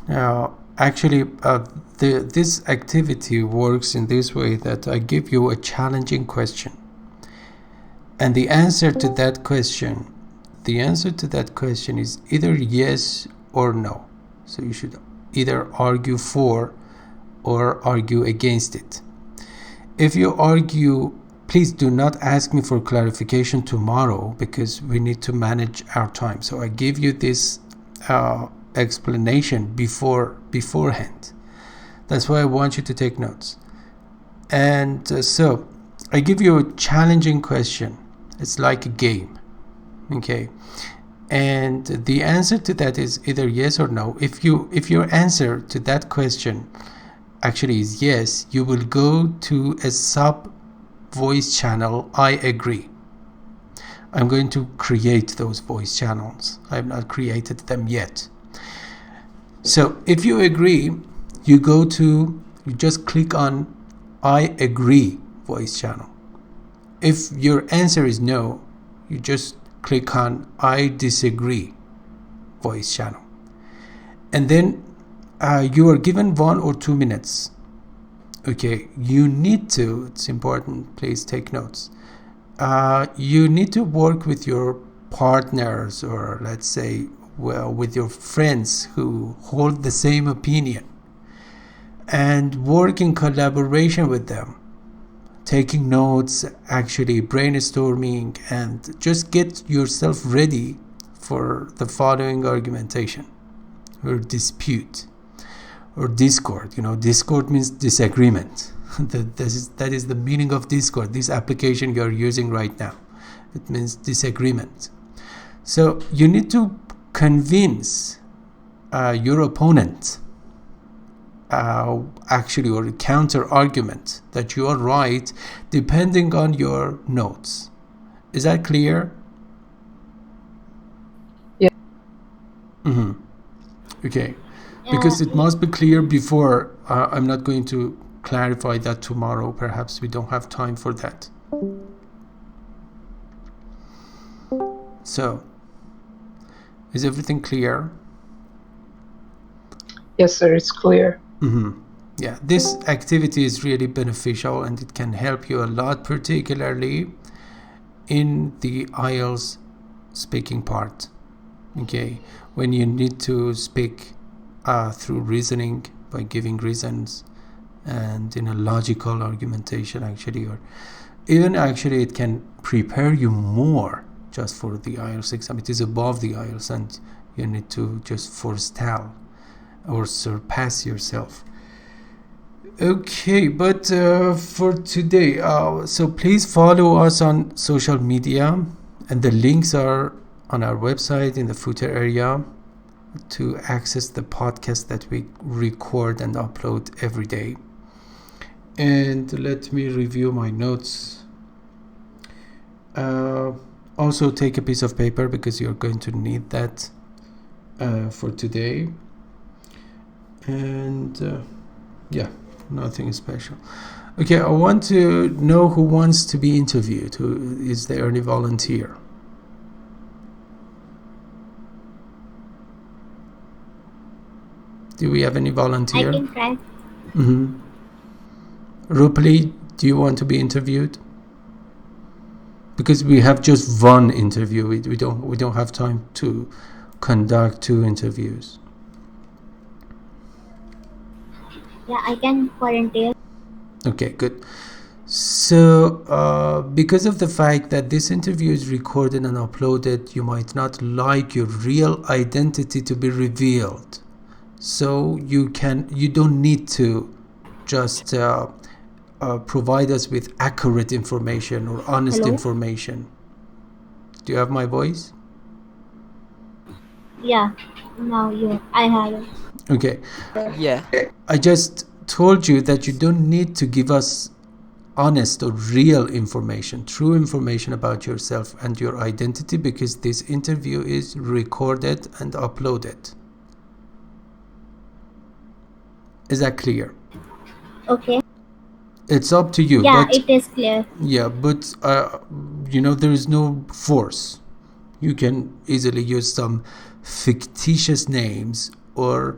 Actually, this activity works in this way that I give you a challenging question, and the answer to that question is either yes or no. So you should either argue for or argue against it. If you argue, please do not ask me for clarification tomorrow because we need to manage our time. So I give you this explanation beforehand. That's why I want you to take notes. And so I give you a challenging question. It's like a game, okay? And the answer to that is either yes or no. If your answer to that question actually is yes, you will go to a sub voice channel, I agree. I'm going to create those voice channels. I have not created them yet. So if you agree, you just click on I agree voice channel. If your answer is no, you just click on I disagree voice channel. And then you are given 1 or 2 minutes. Okay, you need to, it's important, please take notes. You need to work with your partners, or let's say, well, with your friends who hold the same opinion, and work in collaboration with them, taking notes, actually brainstorming, and just get yourself ready for the following argumentation or dispute or discord. Discord means disagreement. That is the meaning of Discord, this application you are using right now. It means disagreement. So you need to convince your opponent, actually, or counter argument, that you are right, depending on your notes. Is that clear? Yeah. Okay. Because it must be clear before. I'm not going to clarify that tomorrow. Perhaps we don't have time for that. So, is everything clear? Yes, sir, it's clear. Yeah, this activity is really beneficial and it can help you a lot, particularly in the IELTS speaking part. Okay, when you need to speak through reasoning, by giving reasons, and in a logical argumentation, actually, or even actually it can prepare you more just for the IELTS exam. It is above the IELTS and you need to just forestall or surpass yourself. Okay, but for today, so please follow us on social media, and the links are on our website in the footer area to access the podcast that we record and upload every day. And let me review my notes. Also take a piece of paper because you're going to need that for today. And yeah, nothing special. Okay, I want to know who wants to be interviewed. Who is there? Any volunteer? Do we have any volunteer? I can try. Rupali, do you want to be interviewed? Because we have just one interview. We don't have time to conduct 2 interviews. Yeah, I can volunteer. Okay, good. So because of the fact that this interview is recorded and uploaded, you might not like your real identity to be revealed. So you don't need to just provide us with accurate information or honest information. Do you have my voice? Yeah, now I have it. Okay. Yeah. I just told you that you don't need to give us honest or real information, true information about yourself and your identity, because this interview is recorded and uploaded. Is that clear? Okay. It's up to you. Yeah, it is clear. Yeah, but there is no force. You can easily use some fictitious names or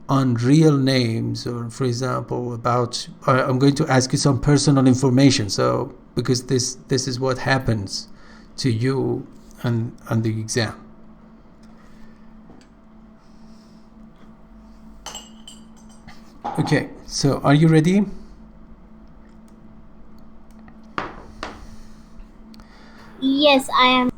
on real names, or for example about I'm going to ask you some personal information, so because this is what happens to you on the exam. Okay, so are you ready? Yes, I am.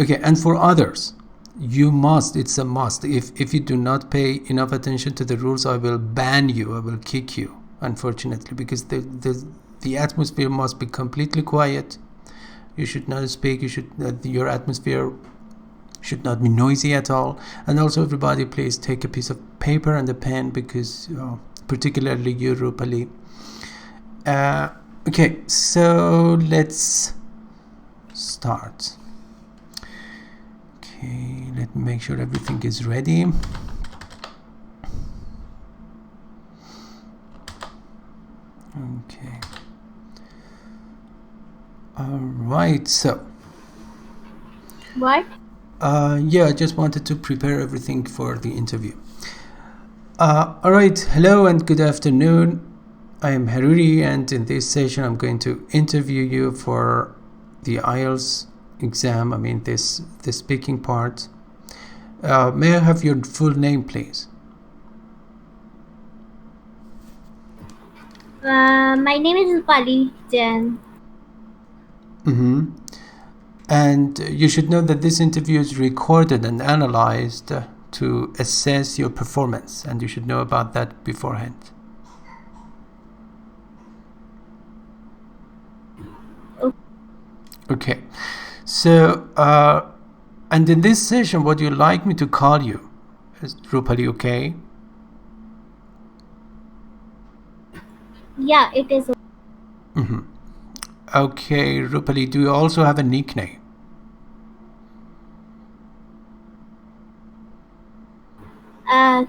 Okay, and for others, you must, it's a must. If you do not pay enough attention to the rules, I will ban you, I will kick you, unfortunately, because the atmosphere must be completely quiet. You should not speak, your atmosphere should not be noisy at all. And also, everybody, please take a piece of paper and a pen, because particularly you, Rupali. Okay, so let's start. Okay, let me make sure everything is ready. Okay. All right, so. What? Yeah, I just wanted to prepare everything for the interview. All right, hello and good afternoon. I am Haruri, and in this session I'm going to interview you for the IELTS exam, the speaking part. May I have your full name, please? My name is Rupali Jain. Mm-hmm. And you should know that this interview is recorded and analyzed to assess your performance, and you should know about that beforehand. Okay, so and in this session, what you like me to call you? Is Rupali okay? Yeah, it is. Mm-hmm. Okay, Rupali, do you also have a nickname?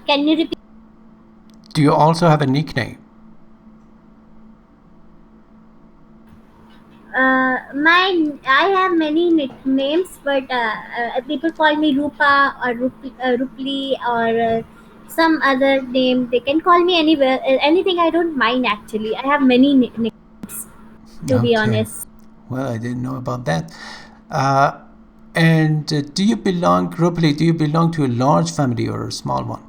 Can you repeat? Do you also have a nickname? I have many nicknames, but people call me Rupa or Rupli or some other name. They can call me anywhere, anything. I don't mind actually. I have many nicknames, to be Okay, honest. well, I didn't know about that. And do you belong, Rupali, do you belong to a large family or a small one?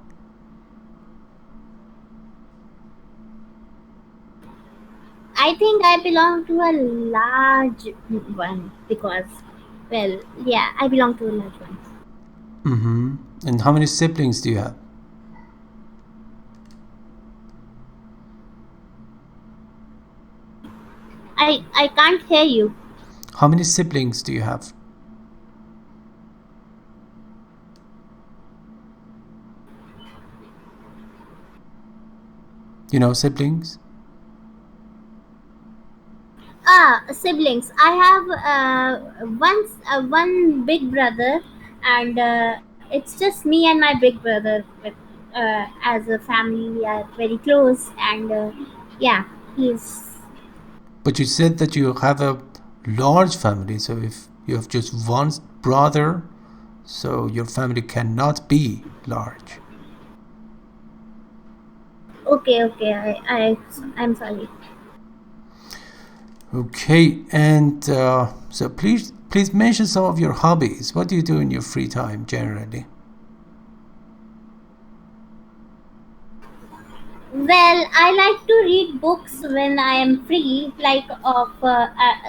I think I belong to a large one because, well, yeah, I belong to a large one. Mm-hmm. And how many siblings do you have? I can't hear you. How many siblings do you have? You know, siblings? Siblings. I have one big brother, and it's just me and my big brother. But, as a family, we are very close, and yeah, he's. But you said that you have a large family, so if you have just one brother, so your family cannot be large. Okay, okay. I'm sorry. Okay, and so please mention some of your hobbies. What do you do in your free time generally? Well, I like to read books when I am free. Like of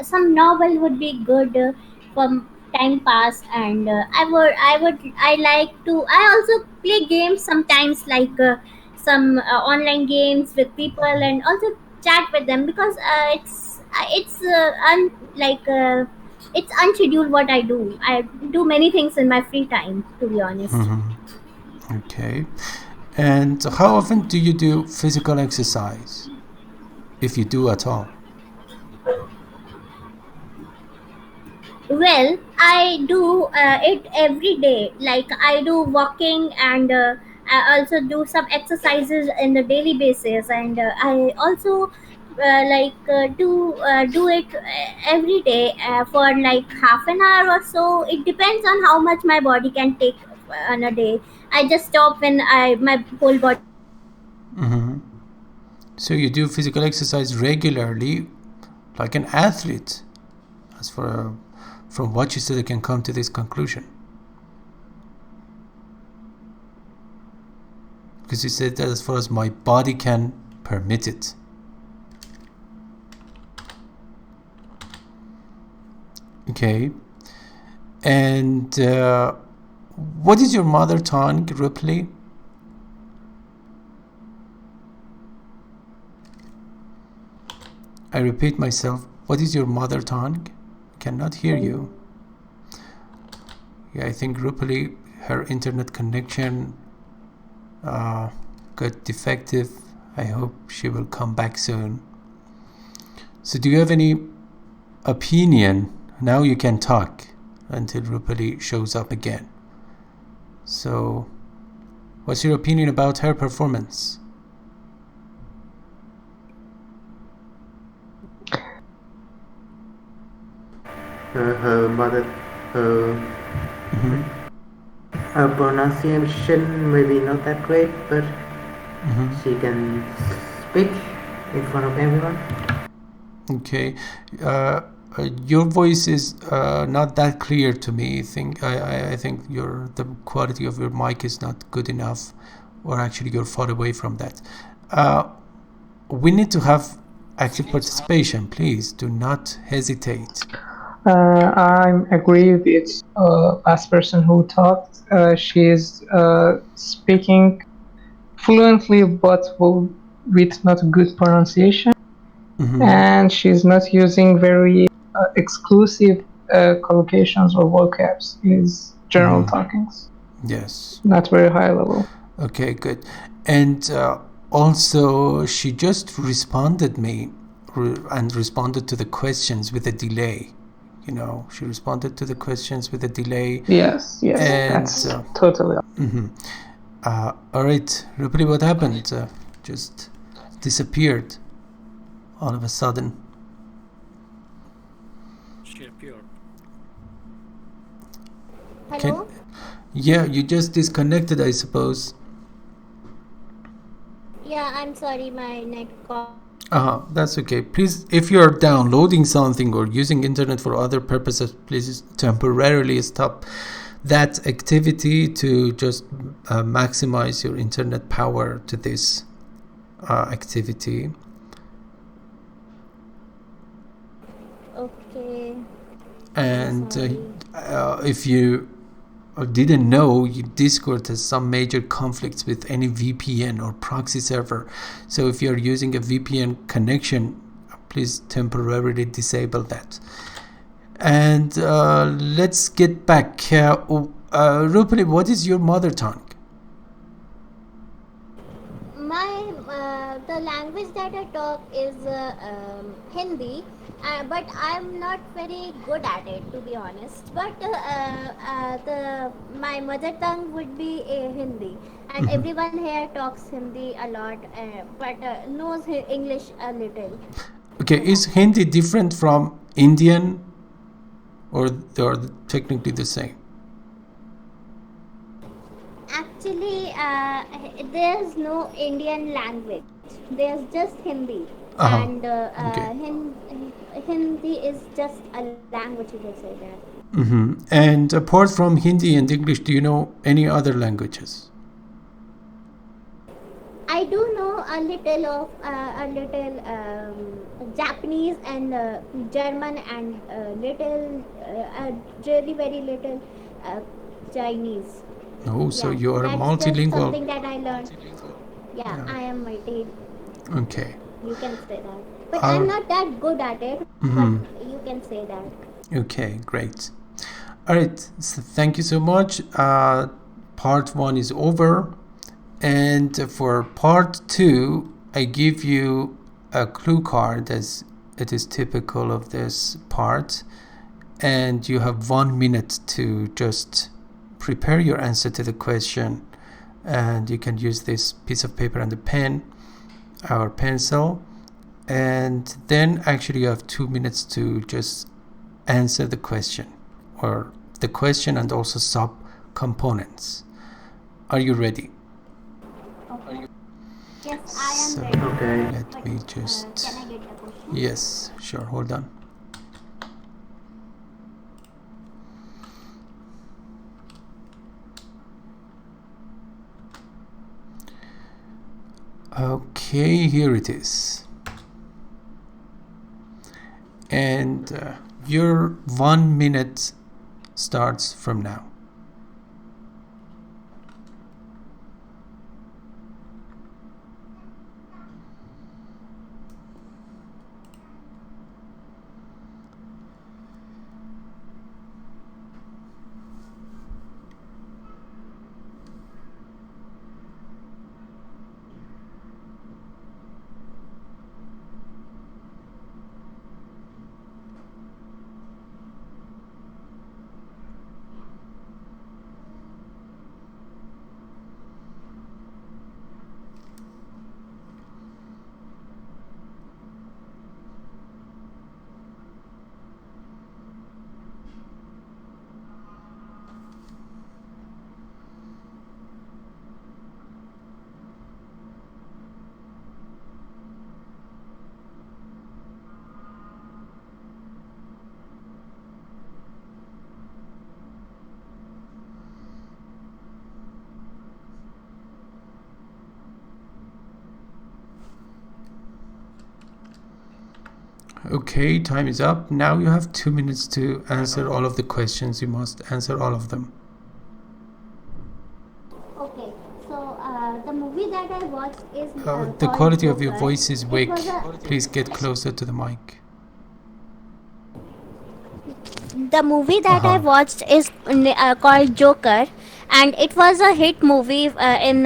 some novel would be good for time pass, and I like to. I also play games sometimes, like some online games with people, and also chat with them because it's unscheduled what I do. I do many things in my free time, to be honest. Okay, and how often do you do physical exercise, if you do at all? Well, I do it every day. Like I do walking, and I also do some exercises in the daily basis, and I also do it every day for like half an hour or so. It depends on how much my body can take on a day. I just stop when I my whole body. Mm-hmm. So you do physical exercise regularly, like an athlete. As for from what you said, I can come to this conclusion. Because you said that as far as my body can permit it. Okay. And what is your mother tongue, Ripley? I repeat myself. What is your mother tongue? I cannot hear you. Yeah, I think Ripley, her internet connection got defective. I hope she will come back soon. So do you have any opinion? Now you can talk until Rupali shows up again. So what's your opinion about her performance? Her mother, her pronunciation maybe not that great, but she can speak in front of everyone. Okay. Your voice is not that clear to me. I think the quality of your mic is not good enough, or actually you're far away from that. We need to have active participation. Please do not hesitate. I agree with last person who talked. She is speaking fluently, but with not good pronunciation, and she's not using very exclusive collocations or vocabs. Is general talkings. Yes. Not very high level. Okay, good. And also, she just responded me and responded to the questions with a delay. You know, she responded to the questions with a delay. Yes, And, that's totally. All right, Rupali, what happened? Just disappeared all of a sudden. She appeared. Hello? Yeah, you just disconnected, I suppose. Yeah, I'm sorry, my net call. That's okay. Please, if you're downloading something or using internet for other purposes, please temporarily stop that activity to just maximize your internet power to this activity. Okay. And Sorry. if you didn't know, Discord has some major conflicts with any VPN or proxy server. So if you're using a VPN connection, please temporarily disable that. And let's get back. Rupali, what is your mother tongue? The language that I talk is Hindi, but I'm not very good at it, to be honest. But my mother tongue would be Hindi, and everyone here talks Hindi a lot, but knows English a little. Okay, is Hindi different from Indian, or they are technically the same? Actually, there's no Indian language. There's just Hindi, and Hindi is just a language. You can say that. And apart from Hindi and English, do you know any other languages? I do know a little Japanese and German and really very little Chinese. Oh, so Yeah, you are a that's just multilingual. something that I learned. Yeah, I am multi. Okay. You can say that, but I'm not that good at it. But you can say that. Okay, great. All right, so thank you so much. Part 1 is over, and for part 2, I give you a clue card as it is typical of this part, and you have 1 minute to just prepare your answer to the question, and you can use this piece of paper and a pen or pencil, and then actually you have 2 minutes to just answer the question, or the question and also sub components. Are you ready? Yes, I am So ready. Okay. let me just. Can I get the question? Yes, sure. Hold on. Okay, here it is. And your 1 minute starts from now. Okay, time is up. Now you have 2 minutes to answer all of the questions. You must answer all of them. Okay, so the movie that I watched is The called quality of your Joker. voice is It weak. was Please get closer to the mic. the movie that I Uh-huh. watched is called Joker, and it was a hit movie in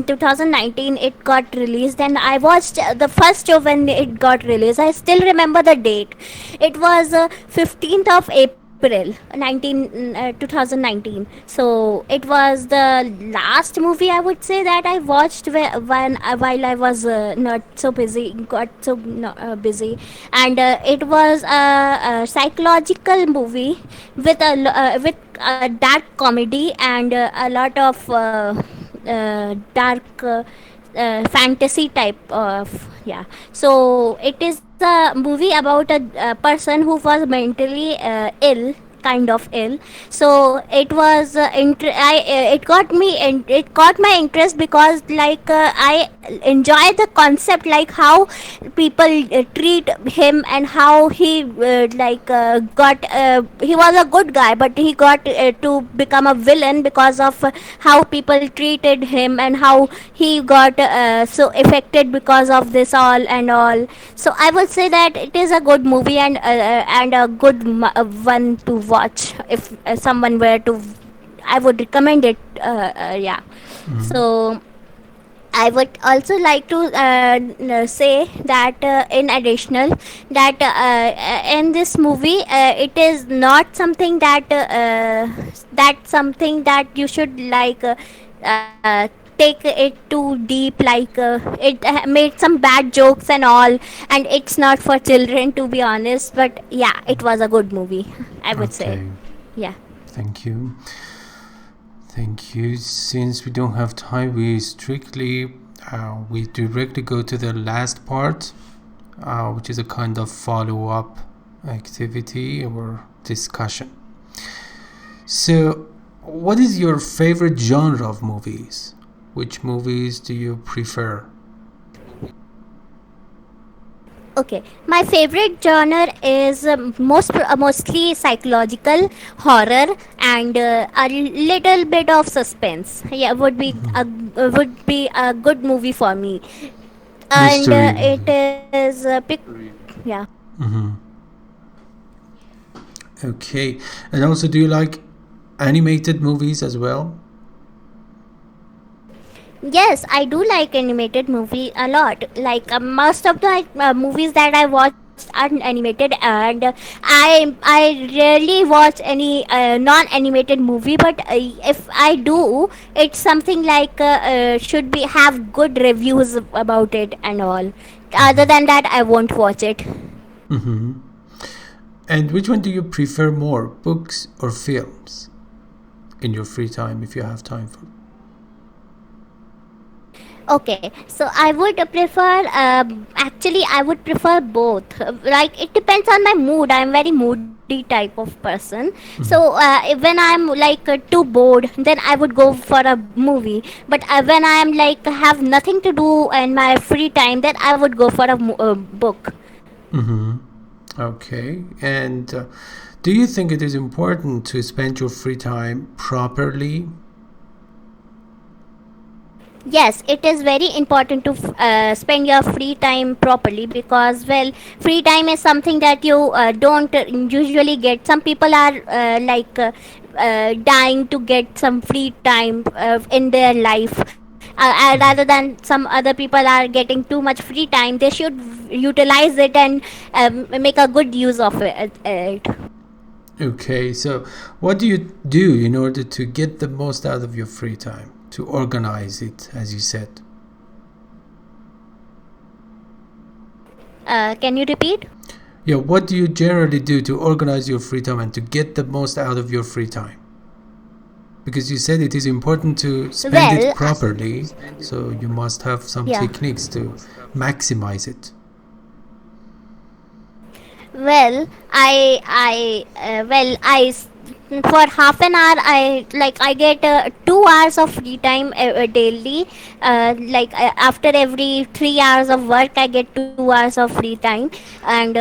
2019. It got released, and I watched the first show when it got released. I still remember the date. It was 15th of April 2019. So it was the last movie, I would say, that I watched while I was not so busy, got so busy. And it was a psychological movie with a dark comedy and a lot of dark fantasy type of, yeah. So it is a movie about a person who was mentally ill, kind of ill. So it was it got me, and it caught my interest because like I enjoy the concept, like how people treat him, and how he got he was a good guy, but he got to become a villain because of how people treated him, and how he got so affected because of this all. So I would say that it is a good movie, and a good one to watch if someone were to. I would recommend it. Yeah. So I would also like to say that in additional that in this movie it is not something that something that you should take it too deep, it made some bad jokes and all, and it's not for children, to be honest. But yeah, it was a good movie, I would say. Okay, Yeah. thank you. Thank you. Since we don't have time, we directly go to the last part, which is a kind of follow-up activity or discussion. So, what is your favorite genre of movies? Which movies do you prefer? Okay, my favorite genre is mostly psychological horror and a little bit of suspense. Yeah, would be a good movie for me, and Mystery. it is yeah. Mm-hmm. Okay, and also, do you like animated movies as well? Yes, I do like animated movie a lot. Like most of the movies that I watched are animated, and I rarely watch any non-animated movie. But if I do, it's something like should be have good reviews about it and all. Other than that, I won't watch it. Mm-hmm. And which one do you prefer more, books or films? In your free time, if you have time for. Okay, so I would prefer, actually, I would prefer both. Like, it depends on my mood. I'm very moody type of person. So, when I'm like too bored, then I would go for a movie. But when I'm like have nothing to do in my free time, then I would go for a book. Mm-hmm. Okay. And do you think it is important to spend your free time properly? Yes, it is very important to spend your free time properly, because, well, free time is something that you don't usually get. Some people are dying to get some free time in their life. Rather than some other people are getting too much free time, they should utilize it and make a good use of it. Okay, so what do you do in order to get the most out of your free time? To organize it, as you said. Can you repeat? Yeah, what do you generally do to organize your free time and to get the most out of your free time? Because you said it is important to spend it properly, so you must have some techniques to maximize it. Well, for half an hour, I get 2 hours of free time daily. After every 3 hours of work, I get 2 hours of free time, and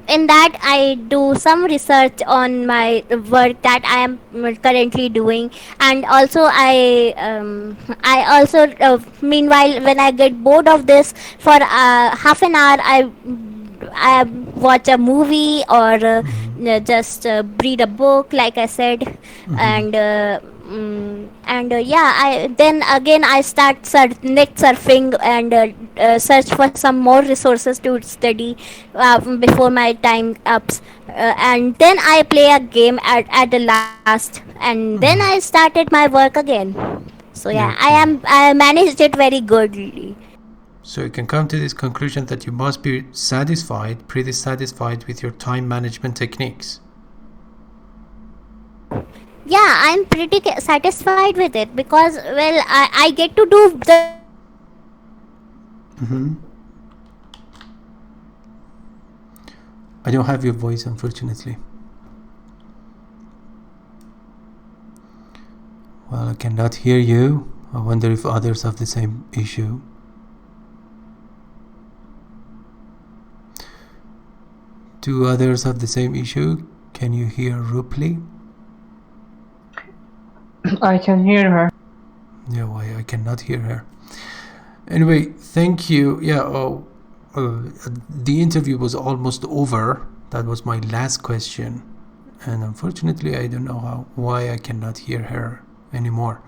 in that I do some research on my work that I am currently doing. And also I also meanwhile, when I get bored of this, for half an hour, I watch a movie, or just read a book, like I said. And I then again I start net surfing, and search for some more resources to study before my time ups. And then I play a game at the last, and then I started my work again. So yeah, I managed it very goodly. So you can come to this conclusion that you must be pretty satisfied with your time management techniques. Yeah, I'm pretty satisfied with it, because, well, I get to do the. I don't have your voice, unfortunately. Well, I cannot hear you. I wonder if others have the same issue. Do others have the same issue? Can you hear Rupli? I can hear her. Yeah, why I cannot hear her. Anyway, thank you. Yeah, the interview was almost over. That was my last question. And unfortunately, I don't know why I cannot hear her anymore.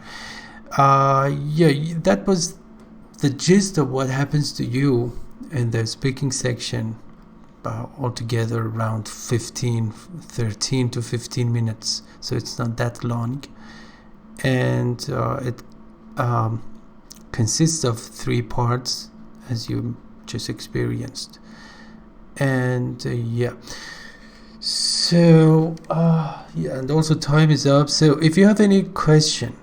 That was the gist of what happens to you in the speaking section. Altogether around 13 to 15 minutes, so it's not that long, and it consists of 3 parts, as you just experienced. And and also time is up, so if you have any question,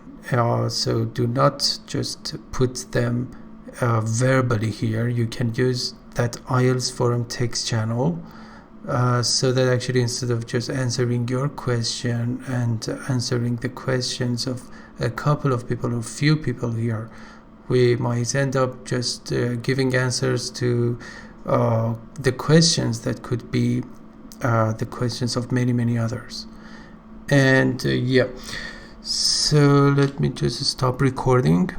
so do not just put them verbally here. You can use that IELTS forum text channel, so that actually, instead of just answering your question and answering the questions of a couple of people or few people here, we might end up just giving answers to the questions that could be the questions of many others. And so let me just stop recording.